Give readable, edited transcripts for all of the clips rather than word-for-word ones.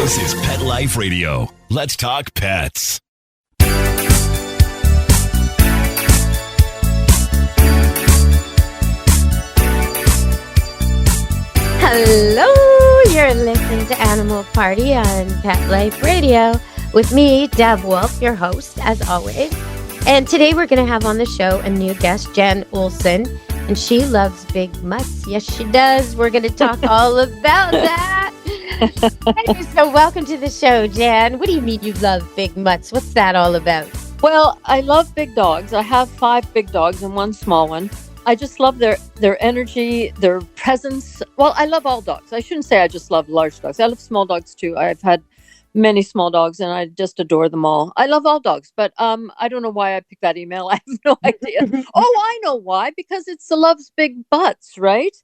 This is Pet Life Radio. Let's talk pets. Hello, you're listening to Animal Party on Pet Life Radio with me, Deb Wolfe, your host, as always. And today we're going to have on the show a new guest, Jen Olson, and she loves big mutts. Yes, she does. We're going to talk all about that. So welcome to the show, Jen. What do you mean you love big mutts? What's that all about? Well, I love big dogs. I have 5 big dogs and 1 small one. I just love their energy, their presence. Well, I love all dogs. I shouldn't say I just love large dogs. I love small dogs too. I've had many small dogs and I just adore them all. I love all dogs, but I don't know why I picked that email. I have no idea. I know why. Because it's the loves big butts, right?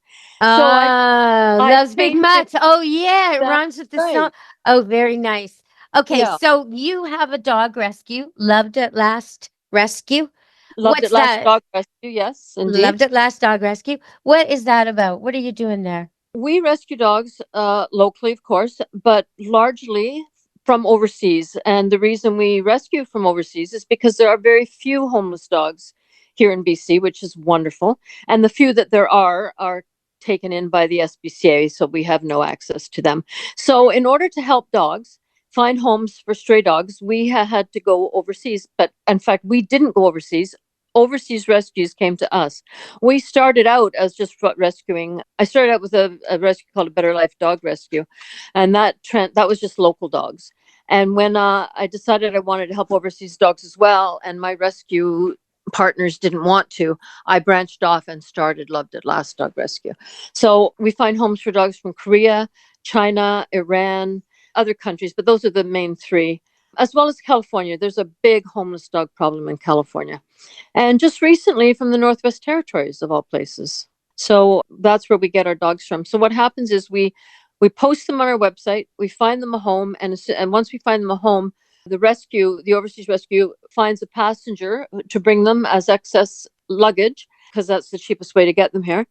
Loves big mutts. Oh, yeah. It rhymes with the song. Oh, very nice. Okay, Yeah. So you have a dog rescue. Loved It Last Rescue. Loved It Last Dog Rescue. Yes, indeed. Loved It Last Dog Rescue. What is that about? What are you doing there? We rescue dogs locally, of course, but largely from overseas. And the reason we rescue from overseas is because there are very few homeless dogs here in BC, which is wonderful. And the few that there are taken in by the SPCA, so we have no access to them. So in order to help dogs find homes for stray dogs, we had to go overseas. But in fact, we didn't go overseas. Overseas rescues came to us. We started out as just rescuing. I started out with a rescue called a Better Life Dog Rescue, and that was just local dogs. And when I decided I wanted to help overseas dogs as well, and my rescue partners didn't want to, I branched off and started Loved It Last Dog Rescue. So we find homes for dogs from Korea, China, Iran, other countries, but those are the main 3. As well as California. There's a big homeless dog problem in California. And just recently from the Northwest Territories, of all places. So that's where we get our dogs from. So what happens is we post them on our website, we find them a home, and once we find them a home, the overseas rescue finds a passenger to bring them as excess luggage, because that's the cheapest way to get them here.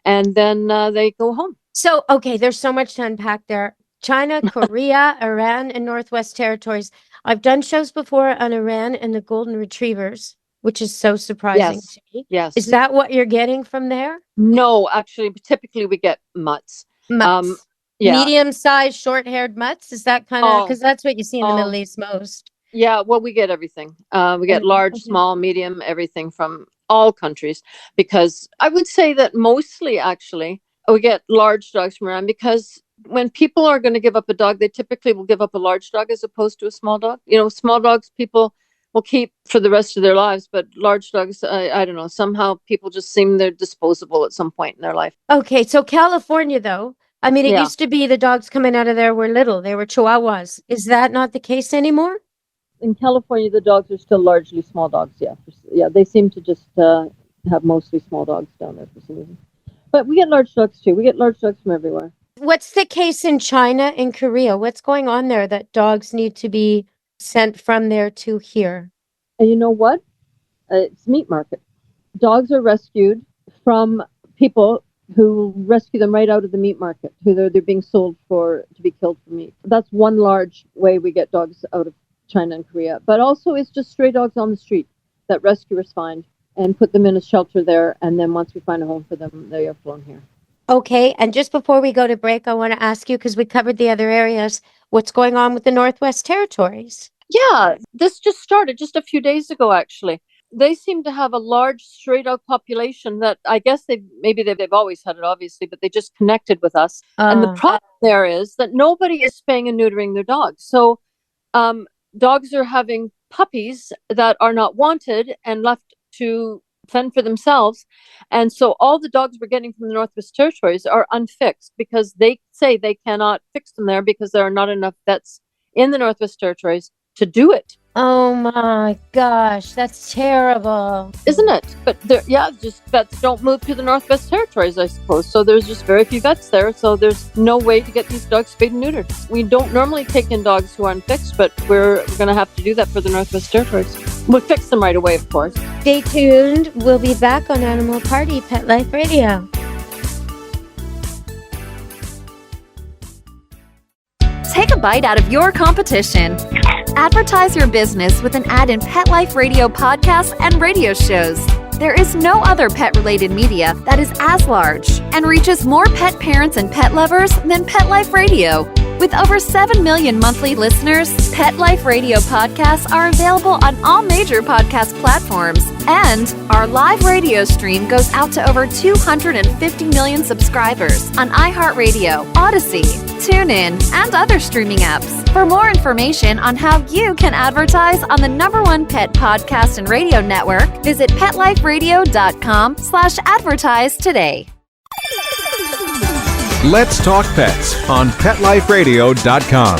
And then they go home. So, okay, there's so much to unpack there. China, Korea, Iran, and Northwest Territories. I've done shows before on Iran and the Golden Retrievers, which is so surprising to me. Yes. Is that what you're getting from there? No, actually, typically we get mutts. Mutts. Medium-sized, short-haired mutts? Is that kind of, because that's what you see in the Middle East most. Yeah, well, we get everything. We get large, small, medium, everything from all countries. Because I would say that mostly, actually, we get large dogs from Iran, because when people are going to give up a dog, they typically will give up a large dog as opposed to a small dog. Small dogs people will keep for the rest of their lives, but large dogs, I don't know, somehow people just seem they're disposable at some point in their life. Okay, so California, though, I mean, it used to be the dogs coming out of there were little. They were Chihuahuas. Is that not the case anymore? In California, the dogs are still largely small dogs, yeah. Yeah, they seem to just have mostly small dogs down there for some reason. But we get large dogs, too. We get large dogs from everywhere. What's the case in China and Korea? What's going on there that dogs need to be sent from there to here? And you know what? It's meat market. Dogs are rescued from people who rescue them right out of the meat market, who they're being sold to be killed for meat. That's one large way we get dogs out of China and Korea. But also it's just stray dogs on the street that rescuers find and put them in a shelter there. And then once we find a home for them, they are flown here. Okay, and just before we go to break, I want to ask you, because we covered the other areas, what's going on with the Northwest Territories? Yeah, this just started just a few days ago, actually. They seem to have a large stray dog population that I guess they've always had it, obviously, but they just connected with us. And the problem there is that nobody is spaying and neutering their dogs. So dogs are having puppies that are not wanted and left to fend for themselves. And so all the dogs we're getting from the Northwest Territories are unfixed, because they say they cannot fix them there because there are not enough vets in the Northwest Territories to do it. Oh my gosh, that's terrible. Isn't it? But just vets don't move to the Northwest Territories, I suppose. So there's just very few vets there. So there's no way to get these dogs spayed and neutered. We don't normally take in dogs who are unfixed, but we're going to have to do that for the Northwest Territories. We'll fix them right away, of course. Stay tuned. We'll be back on Animal Party Pet Life Radio. take a bite out of your competition. Advertise your business with an ad in Pet Life Radio podcasts and radio shows. There is no other pet-related media that is as large and reaches more pet parents and pet lovers than Pet Life Radio. With over 7 million monthly listeners, Pet Life Radio podcasts are available on all major podcast platforms. And our live radio stream goes out to over 250 million subscribers on iHeartRadio, Odyssey, TuneIn, and other streaming apps. For more information on how you can advertise on the #1 pet podcast and radio network, visit PetLifeRadio.com/advertise today. Let's Talk Pets on PetLifeRadio.com.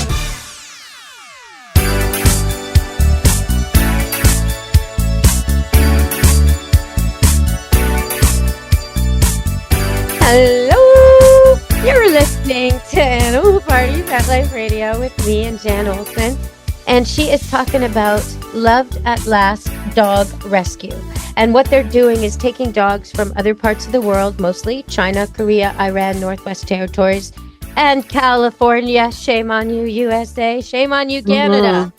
Hello! You're listening to Animal Party Pet Life Radio with me and Jan Olson. And she is talking about Loved at Last Dog Rescue. And what they're doing is taking dogs from other parts of the world, mostly China, Korea, Iran, Northwest Territories, and California. Shame on you, USA. Shame on you, Canada.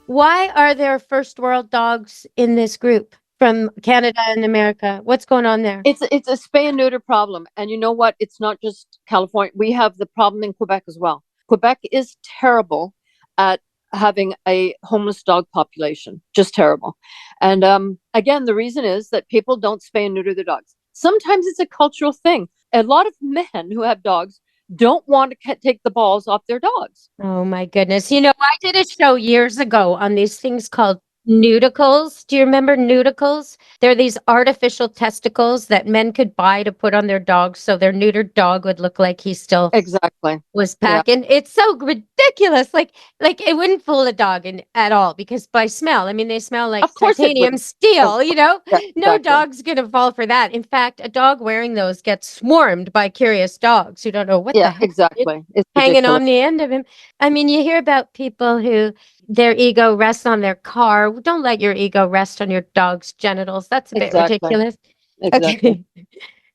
Why are there first world dogs in this group from Canada and America? What's going on there? It's a spay and neuter problem. And you know what? It's not just California. We have the problem in Quebec as well. Quebec is terrible at having a homeless dog population, just terrible. And again, the reason is that people don't spay and neuter their dogs. Sometimes it's a cultural thing. A lot of men who have dogs don't want to take the balls off their dogs. Oh my goodness. You know, I did a show years ago on these things called nudicles. Do you remember nudicles? They're these artificial testicles that men could buy to put on their dogs so their neutered dog would look like he still was packing. Yeah. It's so ridiculous. Like it wouldn't fool a dog at all, because by smell, I mean, they smell like titanium steel, you know? Yeah, exactly. No dog's going to fall for that. In fact, a dog wearing those gets swarmed by curious dogs who don't know what the heck it's hanging ridiculous on the end of him. I mean, you hear about people who their ego rests on their car. Don't let your ego rest on your dog's genitals. That's a bit ridiculous. Exactly. Okay.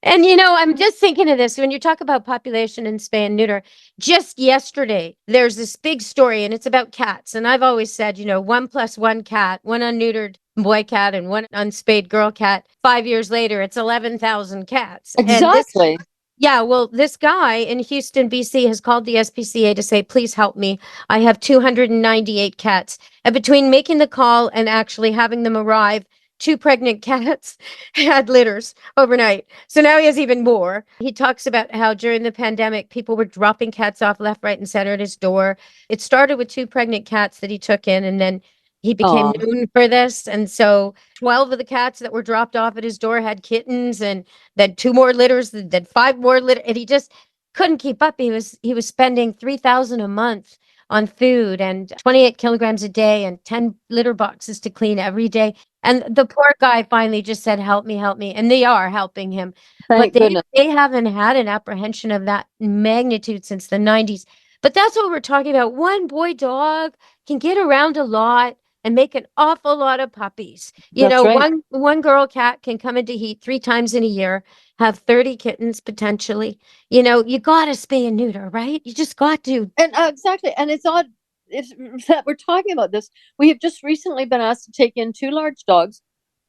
And, you know, I'm just thinking of this. When you talk about population and spay and neuter, just yesterday, there's this big story, and it's about cats. And I've always said, you know, 1 + 1 cat, 1 unneutered boy cat and 1 unspayed girl cat. 5 years later, it's 11,000 cats. Exactly. Yeah, well, this guy in Houston, BC, has called the SPCA to say, please help me. I have 298 cats. And between making the call and actually having them arrive, 2 pregnant cats had litters overnight. So now he has even more. He talks about how during the pandemic, people were dropping cats off left, right, and center at his door. It started with 2 pregnant cats that he took in, and then he became known for this. And so 12 of the cats that were dropped off at his door had kittens, and then 2 more litters, then 5 more litters. And he just couldn't keep up. He was spending $3,000 a month on food and 28 kilograms a day and 10 litter boxes to clean every day. And the poor guy finally just said, help me, help me. And they are helping him. Thank goodness. They haven't had an apprehension of that magnitude since the 90s. But that's what we're talking about. One boy dog can get around a lot and make an awful lot of puppies. You know, right. one girl cat can come into heat 3 times in a year, have 30 kittens potentially. You know, you got to spay and neuter, right? You just got to. And exactly. And it's odd that we're talking about this. We have just recently been asked to take in 2 large dogs,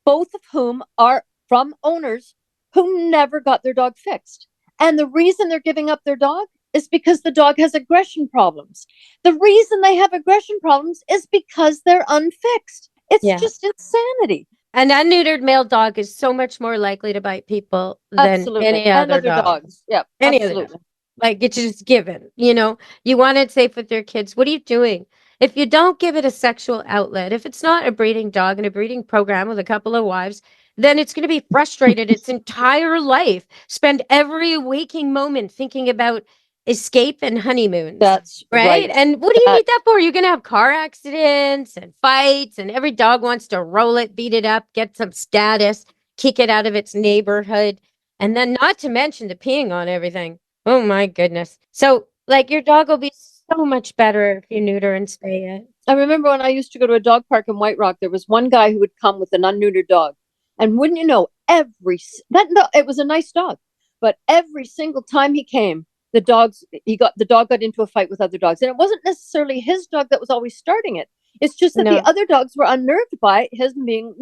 both of whom are from owners who never got their dog fixed. And the reason they're giving up their dog is because the dog has aggression problems. The reason they have aggression problems is because they're unfixed. It's just insanity. An unneutered male dog is so much more likely to bite people than any other dogs. Yeah, any absolutely. other dog. Like, it's just given, you know, you want it safe with your kids. What are you doing? If you don't give it a sexual outlet, if it's not a breeding dog and a breeding program with a couple of wives, then it's going to be frustrated its entire life. Spend every waking moment thinking about escape and honeymoons. That's right. And what do you need that for? You're going to have car accidents and fights, and every dog wants to roll it, beat it up, get some status, kick it out of its neighborhood. And then not to mention the peeing on everything. Oh my goodness. So like your dog will be so much better if you neuter and spay it. I remember when I used to go to a dog park in White Rock, there was one guy who would come with an unneutered dog. And wouldn't you know, it was a nice dog, but every single time he came, the dog got into a fight with other dogs. And it wasn't necessarily his dog that was always starting it. It's just that the other dogs were unnerved by his being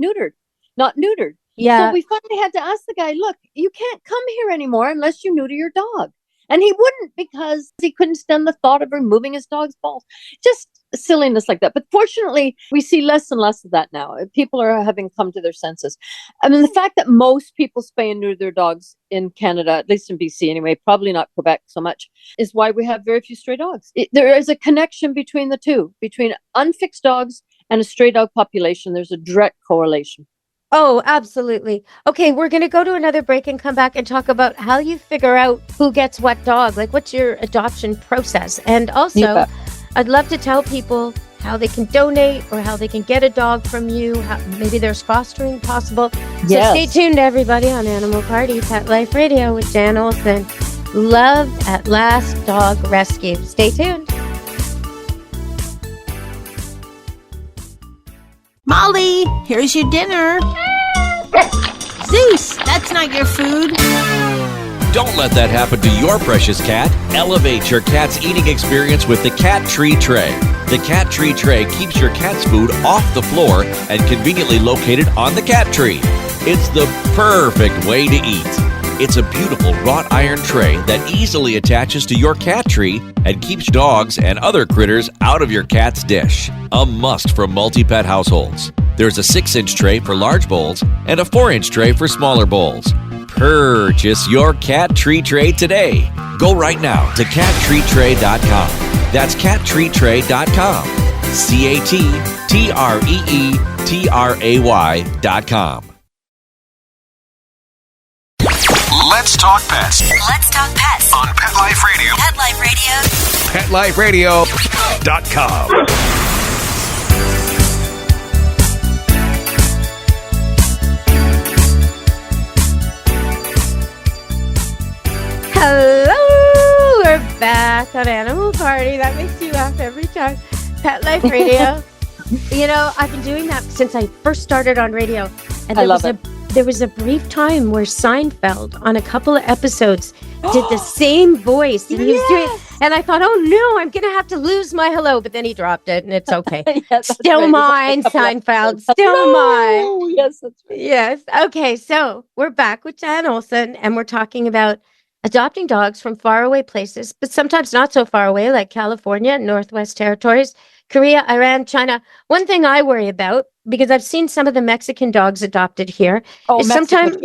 not neutered. Yeah. So we finally had to ask the guy, look, you can't come here anymore unless you neuter your dog. And he wouldn't, because he couldn't stand the thought of removing his dog's balls. Just silliness like that. But fortunately, we see less and less of that now. People are having come to their senses. I mean, the fact that most people spay and neuter their dogs in Canada, at least in BC anyway, probably not Quebec so much, is why we have very few stray dogs. There is a connection between the two, between unfixed dogs and a stray dog population. There's a direct correlation. Oh, absolutely. Okay, we're going to go to another break and come back and talk about how you figure out who gets what dog. Like, what's your adoption process? And also, I'd love to tell people how they can donate or how they can get a dog from you. Maybe there's fostering possible. So stay tuned, everybody, on Animal Party Pet Life Radio with Jan Olson. Loved at Last Dog Rescue. Stay tuned. Molly, here's your dinner. Zeus, that's not your food. Don't let that happen to your precious cat. Elevate your cat's eating experience with the Cat Tree Tray. The Cat Tree Tray keeps your cat's food off the floor and conveniently located on the cat tree. It's the perfect way to eat. It's a beautiful wrought iron tray that easily attaches to your cat tree and keeps dogs and other critters out of your cat's dish. A must for multi-pet households. There's a 6-inch tray for large bowls and a 4-inch tray for smaller bowls. Purchase your Cat Tree Tray today. Go right now to cattreetray.com. That's cattreetray.com. CATTREETRAY.com. Let's talk pets Let's talk pets on Pet Life Radio. Pet Life Radio. PetLifeRadio.com. Hello, we're back on Animal Party. That makes you laugh every time. Pet Life Radio. You know, I've been doing that since I first started on radio. And there was a brief time where Seinfeld, on a couple of episodes, did the same voice. And he was doing, and I thought, oh no, I'm going to have to lose my hello. But then he dropped it, and it's okay. Still right. Mine, Seinfeld. Still mine. Yes, that's right. Yes. Okay, so we're back with Jan Olson, and we're talking about adopting dogs from faraway places, but sometimes not so far away, like California, Northwest Territories, Korea, Iran, China. One thing I worry about, because I've seen some of the Mexican dogs adopted here, is sometimes,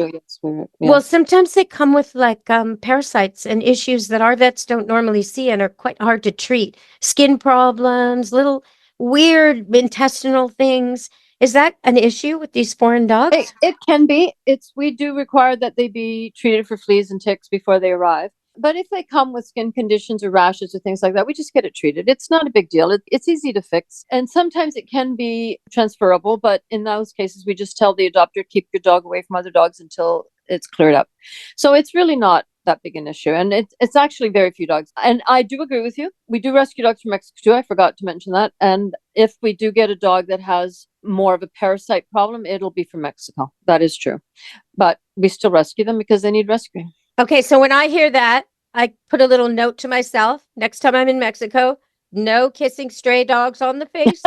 well, sometimes they come with like parasites and issues that our vets don't normally see and are quite hard to treat. Skin problems, little weird intestinal things. Is that an issue with these foreign dogs? It can be. We do require that they be treated for fleas and ticks before they arrive. But if they come with skin conditions or rashes or things like that, we just get it treated. It's not a big deal. It's easy to fix. And sometimes it can be transferable. But in those cases, we just tell the adopter, keep your dog away from other dogs until it's cleared up. So it's really not that big an issue. And it's actually very few dogs. And I do agree with you. We do rescue dogs from Mexico too. I forgot to mention that. And if we do get a dog that has more of a parasite problem, it'll be from Mexico. That is true. But we still rescue them because they need rescuing. Okay, so when I hear that, I put a little note to myself. Next time I'm in Mexico, no kissing stray dogs on the face.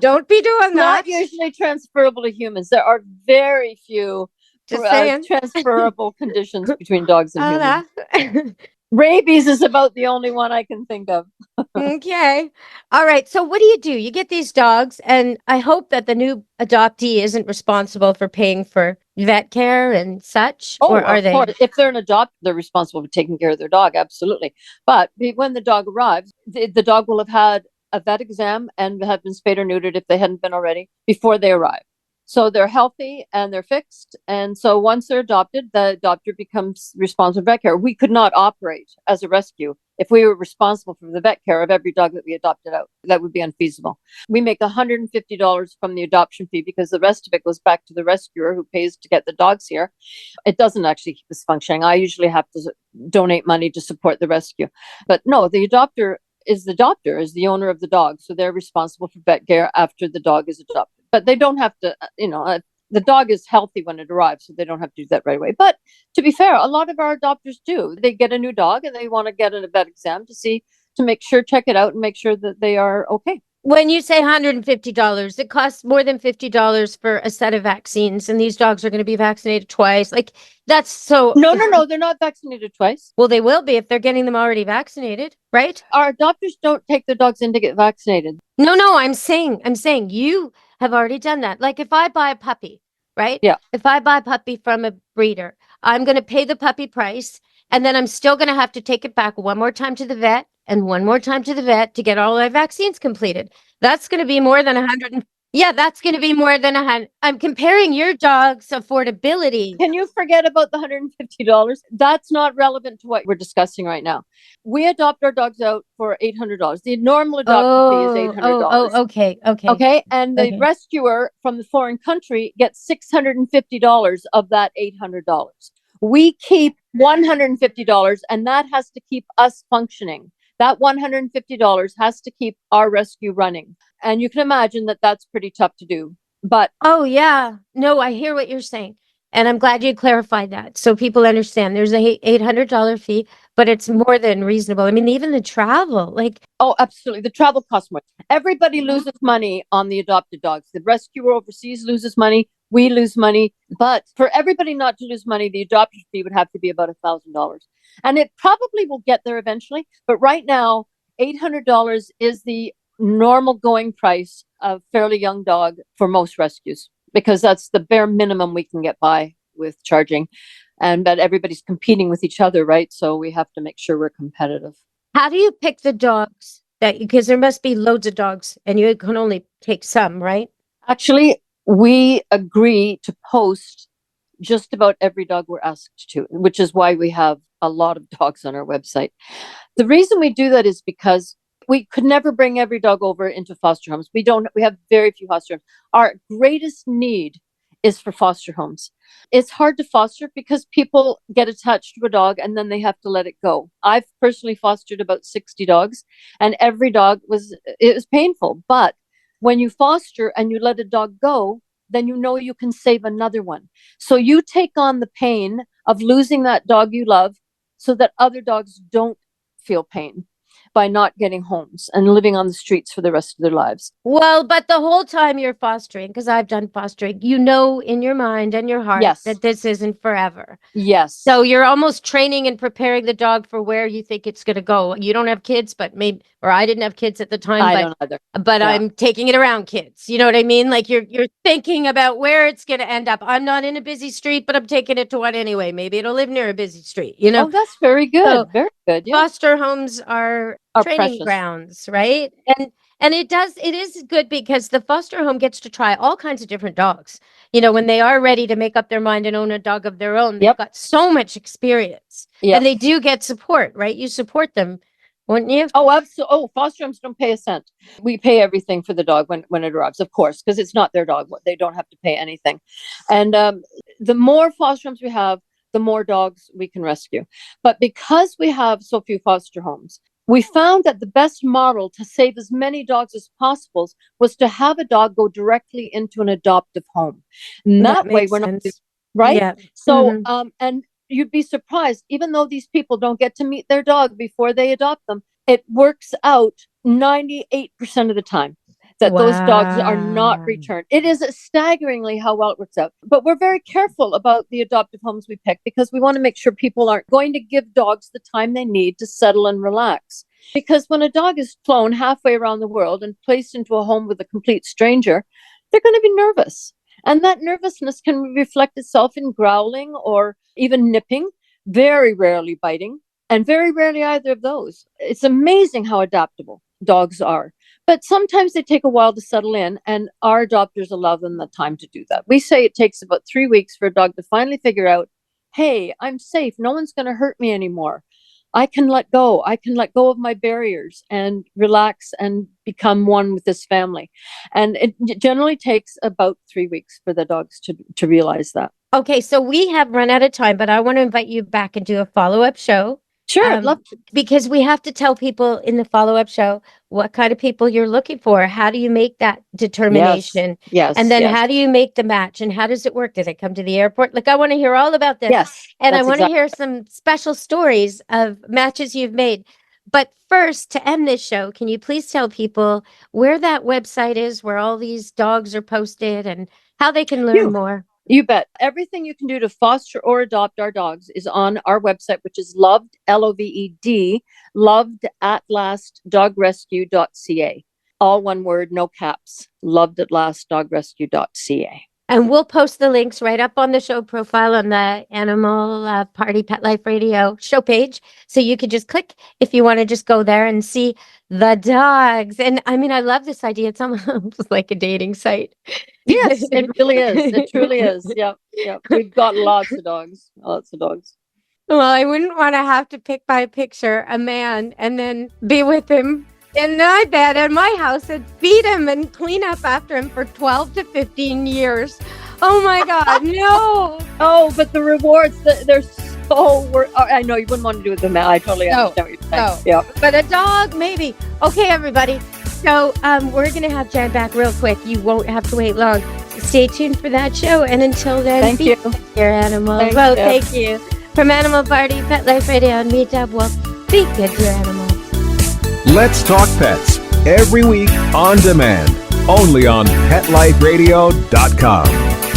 Don't be doing that. Not usually transferable to humans. There are very few transferable conditions between dogs and humans. Rabies is about the only one I can think of. Okay. All right. So what do? You get these dogs, and I hope that the new adoptee isn't responsible for paying for vet care and such. Oh, or are they? Course. If they're an adopter, they're responsible for taking care of their dog. Absolutely. But when the dog arrives, the dog will have had a vet exam and have been spayed or neutered if they hadn't been already before they arrive. So they're healthy and they're fixed. And so once they're adopted, the adopter becomes responsible for vet care. We could not operate as a rescue if we were responsible for the vet care of every dog that we adopted out. That would be unfeasible. We make $150 from the adoption fee because the rest of it goes back to the rescuer who pays to get the dogs here. It doesn't actually keep us functioning. I usually have to donate money to support the rescue. But no, the adopter is the owner of the dog. So they're responsible for vet care after the dog is adopted. But they don't have to, the dog is healthy when it arrives, so they don't have to do that right away. But to be fair, a lot of our adopters do. They get a new dog and they want to get a vet exam to make sure, check it out and make sure that they are okay. When you say $150, it costs more than $50 for a set of vaccines, and these dogs are going to be vaccinated twice. Like, that's so... No, they're not vaccinated twice. Well, they will be if they're getting them already vaccinated, right? Our adopters don't take their dogs in to get vaccinated. No, I'm saying you have already done that. Like, if I buy a puppy, right? Yeah. If I buy a puppy from a breeder, I'm going to pay the puppy price, and then I'm still going to have to take it back one more time to the vet and one more time to the vet to get all my vaccines completed. That's going to be more than that's going to be more than 100. I'm comparing your dog's affordability. Can you forget about the $150? That's not relevant to what we're discussing right now. We adopt our dogs out for $800. The normal adoption fee is $800. Okay. And the rescuer from the foreign country gets $650 of that $800. We keep $150, and that has to keep us functioning. That $150 has to keep our rescue running. And you can imagine that that's pretty tough to do. But oh, yeah. No, I hear what you're saying. And I'm glad you clarified that so people understand there's a $800 fee, but it's more than reasonable. I mean, even the travel, like... Oh, absolutely. The travel costs more. Everybody loses money on the adopted dogs. The rescuer overseas loses money. We lose money. But for everybody not to lose money, the adoption fee would have to be about $1,000. And it probably will get there eventually. But right now, $800 is the normal going price of fairly young dog for most rescues, because that's the bare minimum we can get by with charging. But everybody's competing with each other, right? So we have to make sure we're competitive. How do you pick the dogs because there must be loads of dogs and you can only take some, right? Actually, we agree to post just about every dog we're asked to, which is why we have a lot of dogs on our website. The reason we do that is because we could never bring every dog over into foster homes. We have very few foster homes. Our greatest need is for foster homes. It's hard to foster because people get attached to a dog and then they have to let it go. I've personally fostered about 60 dogs, and every dog was painful. But when you foster and you let a dog go, then you know you can save another one. So you take on the pain of losing that dog you love so that other dogs don't feel pain by not getting homes and living on the streets for the rest of their lives. Well, but the whole time you're fostering, because I've done fostering, you know in your mind and your heart that this isn't forever. Yes. So you're almost training and preparing the dog for where you think it's going to go. You don't have kids, but maybe, or I didn't have kids at the time. I don't either. But yeah. I'm taking it around kids. You know what I mean? Like you're thinking about where it's going to end up. I'm not in a busy street, but I'm taking it to one anyway. Maybe it'll live near a busy street, you know? Oh, that's very good. So very good. Yeah. Foster homes are training precious. Grounds, right? And it is good because the foster home gets to try all kinds of different dogs. You know, when they are ready to make up their mind and own a dog of their own, they've got so much experience. And they do get support, right? You support them, wouldn't you? Oh, absolutely. Oh, foster homes don't pay a cent. We pay everything for the dog when it arrives, of course, because it's not their dog. They don't have to pay anything. And the more foster homes we have, the more dogs we can rescue. But because we have so few foster homes, we found that the best model to save as many dogs as possible was to have a dog go directly into an adoptive home. And that way we're not, right? Yeah. So, and you'd be surprised, even though these people don't get to meet their dog before they adopt them, it works out 98% of the time that those dogs are not returned. It is staggeringly how well it works out. But we're very careful about the adoptive homes we pick because we want to make sure people aren't going to give dogs the time they need to settle and relax. Because when a dog is flown halfway around the world and placed into a home with a complete stranger, they're going to be nervous. And that nervousness can reflect itself in growling or even nipping, very rarely biting, and very rarely either of those. It's amazing how adaptable dogs are. But sometimes they take a while to settle in, and our adopters allow them the time to do that. We say it takes about 3 weeks for a dog to finally figure out, hey, I'm safe. No one's going to hurt me anymore. I can let go. I can let go of my barriers and relax and become one with this family. And it generally takes about 3 weeks for the dogs to realize that. Okay, so we have run out of time, but I want to invite you back and do a follow-up show Sure, I'd love to. Because we have to tell people in the follow-up show what kind of people you're looking for. How do you make that determination? Yes. And then yes. how do you make the match? And how does it work? Do they come to the airport? Like, I want to hear all about this. Yes. And I that's want to exactly- hear some special stories of matches you've made. But first, to end this show, can you please tell people where that website is, where all these dogs are posted, and how they can learn more? You bet. Everything you can do to foster or adopt our dogs is on our website, which is loved, Loved, lovedatlastdogrescue.ca. All one word, no caps, lovedatlastdogrescue.ca. And we'll post the links right up on the show profile on the Animal Party Pet Life Radio show page. So you could just click if you want to just go there and see the dogs. And I mean, I love this idea. It's almost like a dating site. Yes, it really is. It truly is. Yep. We've got lots of dogs. Well, I wouldn't want to have to pick by picture a man and then be with him in my bed in my house and feed him and clean up after him for 12 to 15 years. Oh my God, no. Oh, but the rewards, they're so worth. I know you wouldn't want to do it with a man. I totally understand what you're saying. No. Yeah. But a dog, maybe. Okay, everybody. So we're going to have Jen back real quick. You won't have to wait long. Stay tuned for that show. And until then, Thank you. Your animal. Thanks, Well, Deb. thank you. From Animal Party, Pet Life Radio, and me, Deb Wolfe. Be good to your animals. Let's Talk Pets, every week on demand, only on PetLifeRadio.com.